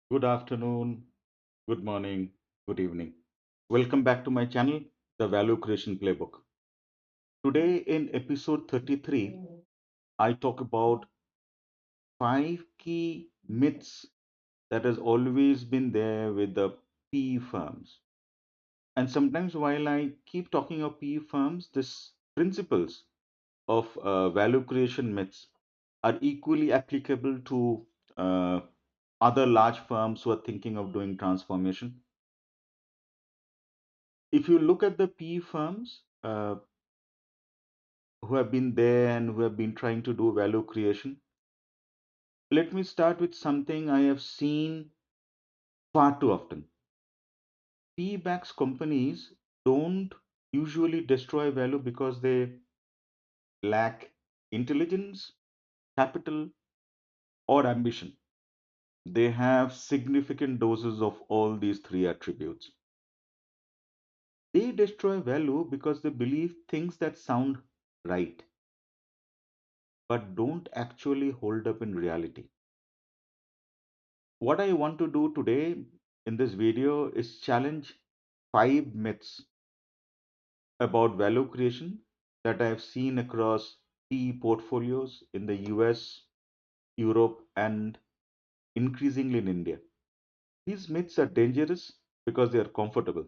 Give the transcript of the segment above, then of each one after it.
Good afternoon, good morning, good evening. Welcome back to my channel, The Value Creation Playbook. Today in episode 33, I talk about five key myths that has always been there with the PE firms. And sometimes while I keep talking of PE firms, these principles of value creation myths are equally applicable to uh, other large firms who are thinking of doing transformation. If you look at the PE firms who have been there and who have been trying to do value creation, let me start with something I have seen far too often. PE-backed companies don't usually destroy value because they lack intelligence, capital, or ambition. They have significant doses of all these three attributes. They destroy value because they believe things that sound right but don't actually hold up in reality. What I want to do today in this video is challenge five myths about value creation that I have seen across PE portfolios in the US, Europe, and increasingly in India. These myths are dangerous because they are comfortable.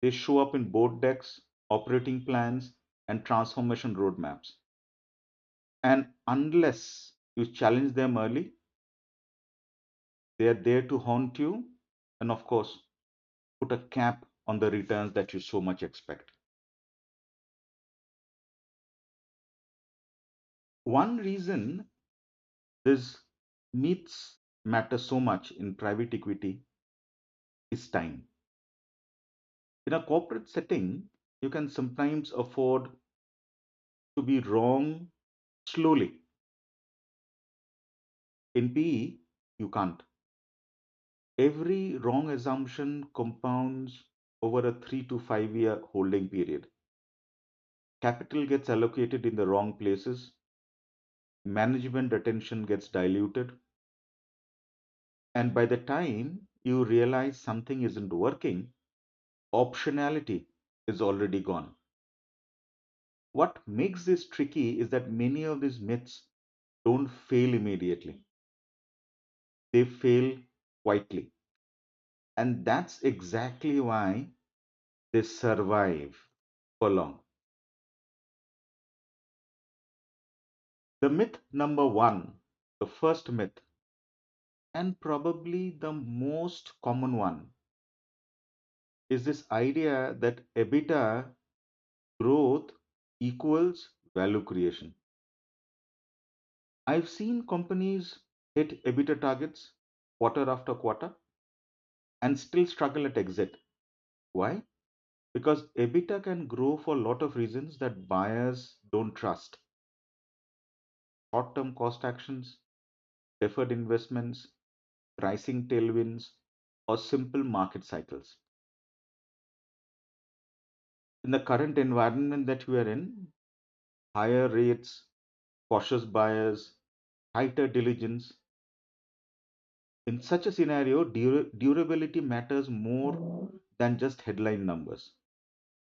They show up in board decks, operating plans, and transformation roadmaps. And unless you challenge them early, they are there to haunt you and, of course, put a cap on the returns that you so much expect. One reason these myths matter so much in private equity is time. In a corporate setting, you can sometimes afford to be wrong slowly. In PE, you can't. Every wrong assumption compounds over a 3 to 5 year holding period. Capital gets allocated in the wrong places, management attention gets diluted, and by the time you realize something isn't working, optionality is already gone. What makes this tricky is that many of these myths don't fail immediately, they fail quietly. And that's exactly why they survive for long. The myth number one, the first myth, and probably the most common one, is this idea that EBITDA growth equals value creation. I've seen companies hit EBITDA targets quarter after quarter and still struggle at exit. Why? Because EBITDA can grow for a lot of reasons that buyers don't trust. Short term cost actions, deferred investments, pricing tailwinds, or simple market cycles. In the current environment that we are in, higher rates, cautious buyers, tighter diligence, in such a scenario, durability matters more than just headline numbers.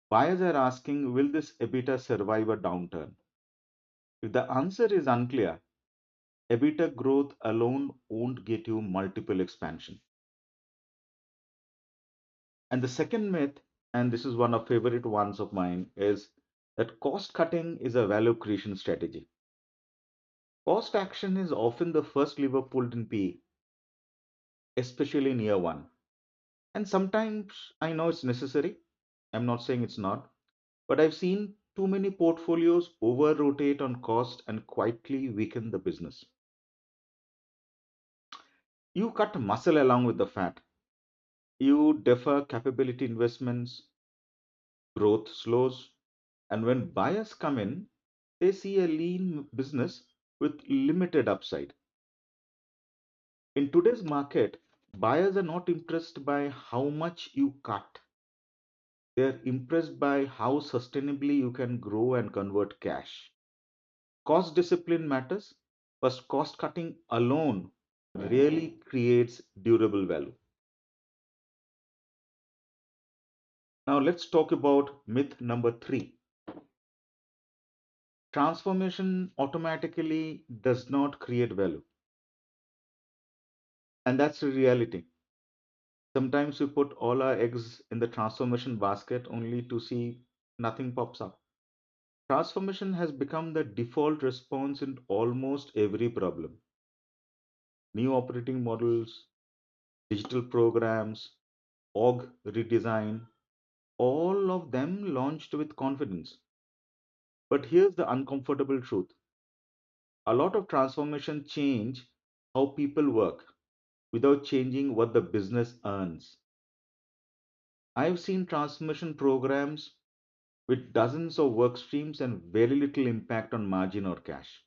Buyers are asking, will this EBITDA survive a downturn? If the answer is unclear, EBITDA growth alone won't get you multiple expansion. And the second myth, and this is one of favorite ones of mine, is that cost cutting is a value creation strategy. Cost action is often the first lever pulled in PE, especially in year one. And sometimes I know it's necessary. I'm not saying it's not, but I've seen too many portfolios over rotate on cost and quietly weaken the business. You cut muscle along with the fat. You defer capability investments, growth slows, and when buyers come in, they see a lean business with limited upside. In today's market, buyers are not impressed by how much you cut. They're impressed by how sustainably you can grow and convert cash. Cost discipline matters, but cost cutting alone really creates durable value. Now let's talk about myth number three. Transformation automatically does not create value. And that's the reality. Sometimes we put all our eggs in the transformation basket only to see nothing pops up. Transformation has become the default response in almost every problem. New operating models, digital programs, org redesign, all of them launched with confidence. But here's the uncomfortable truth: a lot of transformation change how people work without changing what the business earns. I've seen transformation programs with dozens of work streams and very little impact on margin or cash.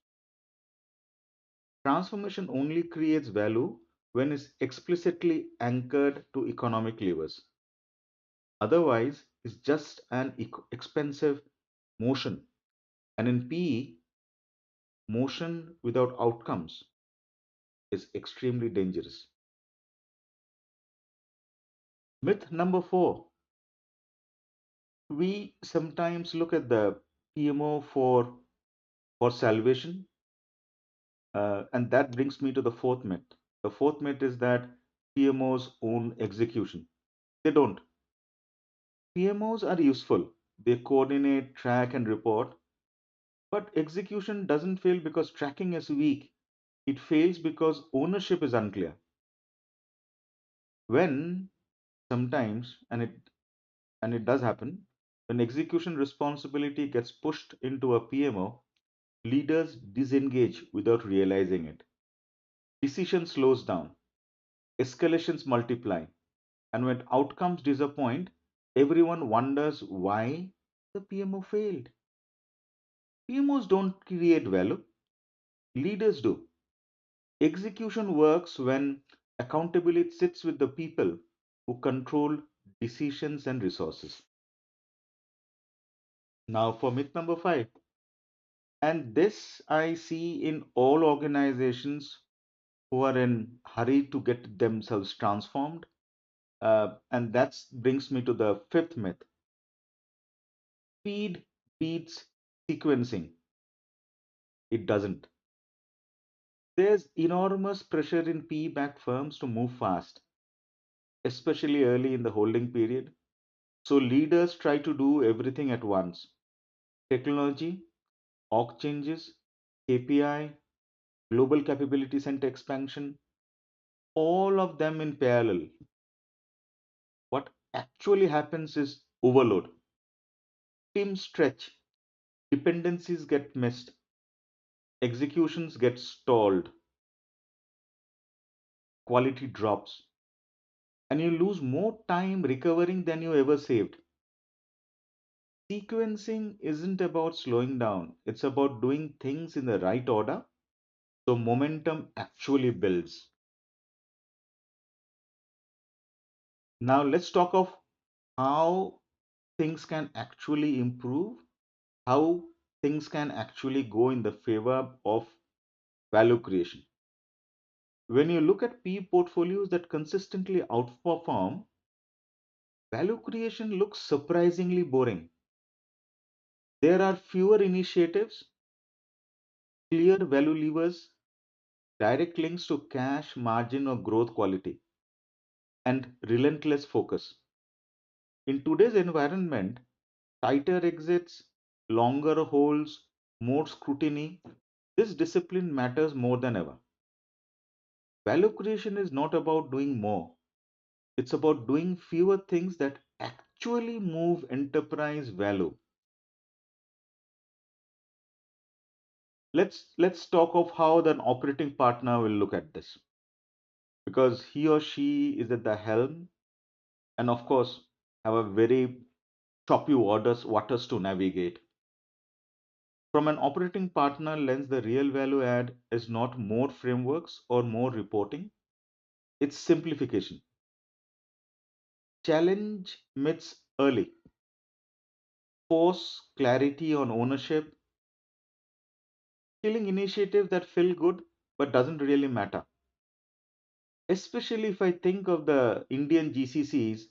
Transformation only creates value when it's explicitly anchored to economic levers. Otherwise, it's just an expensive motion. And in PE, motion without outcomes is extremely dangerous. Myth number four: we sometimes look at the PMO for salvation, and that brings me to the fourth myth. The fourth myth is that PMOs own execution. They don't. PMOs are useful. They coordinate, track, and report, but execution doesn't fail because tracking is weak. It fails because ownership is unclear. When sometimes, and it does happen, when execution responsibility gets pushed into a PMO, leaders disengage without realizing it. Decision slows down, escalations multiply, and when outcomes disappoint, everyone wonders why the PMO failed. PMOs don't create value, leaders do. Execution works when accountability sits with the people who control decisions and resources. Now, for myth number five, and this I see in all organizations who are in hurry to get themselves transformed. And that brings me to the fifth myth: speed beats sequencing. It doesn't. There's enormous pressure in PE-backed firms to move fast, especially early in the holding period. So leaders try to do everything at once: technology, org changes, KPI, global capability center expansion, all of them in parallel. What actually happens is overload. Teams stretch, dependencies get missed, executions get stalled, quality drops, and you lose more time recovering than you ever saved. Sequencing isn't about slowing down, it's about doing things in the right order so momentum actually builds. Now, let's talk of how things can actually improve, how things can actually go in the favor of value creation. When you look at P portfolios that consistently outperform, value creation looks surprisingly boring. There are fewer initiatives, clear value levers, direct links to cash, margin, or growth quality, and relentless focus. In today's environment, tighter exits, longer holds, more scrutiny, this discipline matters more than ever. Value creation is not about doing more, it's about doing fewer things that actually move enterprise value. Let's talk of how the operating partner will look at this, because he or she is at the helm and of course have a very choppy waters to navigate. From an operating partner lens, the real value add is not more frameworks or more reporting, it's simplification. Challenge myths early, force clarity on ownership, killing initiatives that feel good but doesn't really matter. Especially if I think of the Indian GCCs,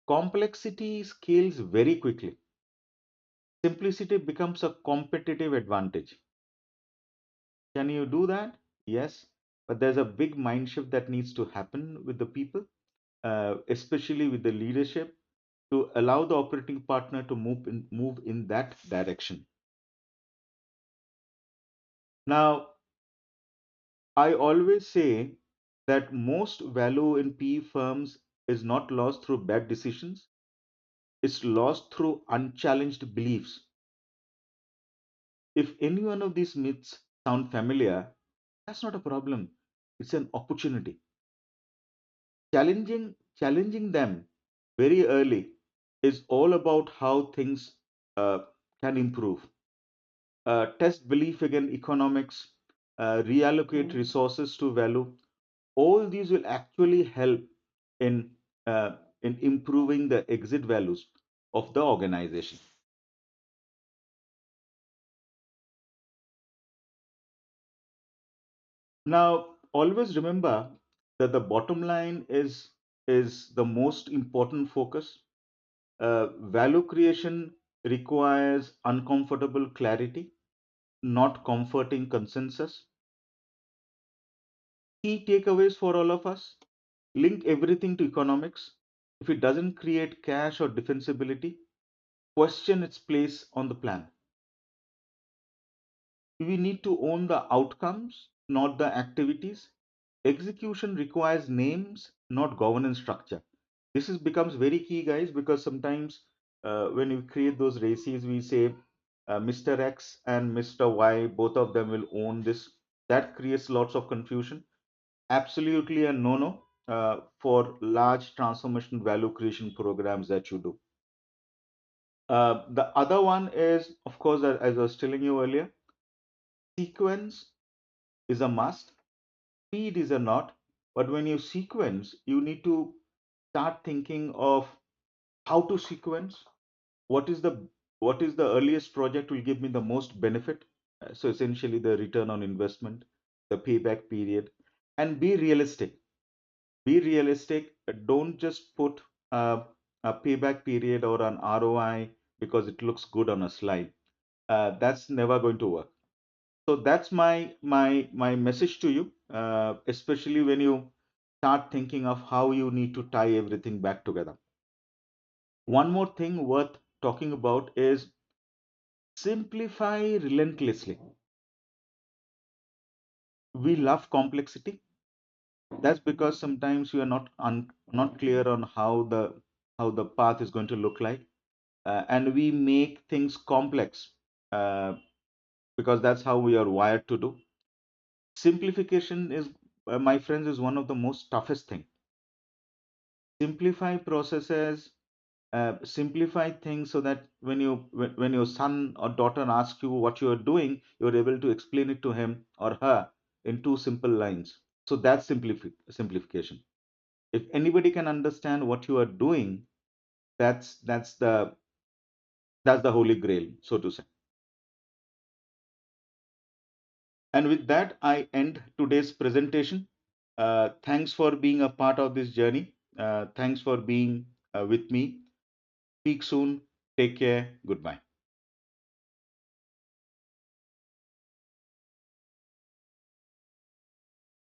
complexity scales very quickly. Simplicity becomes a competitive advantage. Can you do that? Yes, but there's a big mind shift that needs to happen with the people, especially with the leadership, to allow the operating partner to move in that direction. Now, I always say that most value in PE firms is not lost through bad decisions, it's lost through unchallenged beliefs. If any one of these myths sound familiar, that's not a problem. It's an opportunity. Challenging them very early is all about how things uh, can improve. Test belief again economics, reallocate resources to value. All these will actually help in uh, in improving the exit values of the organization. Now, always remember that the bottom line is the most important focus. Value creation requires uncomfortable clarity, not comforting consensus. Key takeaways for all of us: link everything to economics. If it doesn't create cash or defensibility, question its place on the plan. We need to own the outcomes, not the activities. Execution requires names, not governance structure. This is becomes very key, guys, because sometimes when we create those races, we say Mr. X and Mr. Y, both of them will own this. That creates lots of confusion. Absolutely a no-no for large transformation value creation programs that you do. The other one is, of course, as I was telling you earlier, sequence is a must. Speed is a not. But when you sequence, you need to start thinking of how to sequence. What is the earliest project will give me the most benefit? So essentially, the return on investment, the payback period, and be realistic. Be realistic. Don't just put uh, a payback period or an ROI because it looks good on a slide. That's never going to work. So that's my message to you, especially when you start thinking of how you need to tie everything back together. One more thing worth talking about is simplify relentlessly. We love complexity. That's because sometimes you are not clear on how the path is going to look like, and we make things complex uh, because that's how we are wired to do. Simplification is, my friends, is one of the most toughest thing. Simplify processes, simplify things so that when your son or daughter asks you what you are doing, you're able to explain it to him or her in two simple lines. So that's simplification. If anybody can understand what you are doing, that's the holy grail, so to say. And with that, I end today's presentation. Thanks for being a part of this journey. Thanks for being with me. Speak soon. Take care. Goodbye.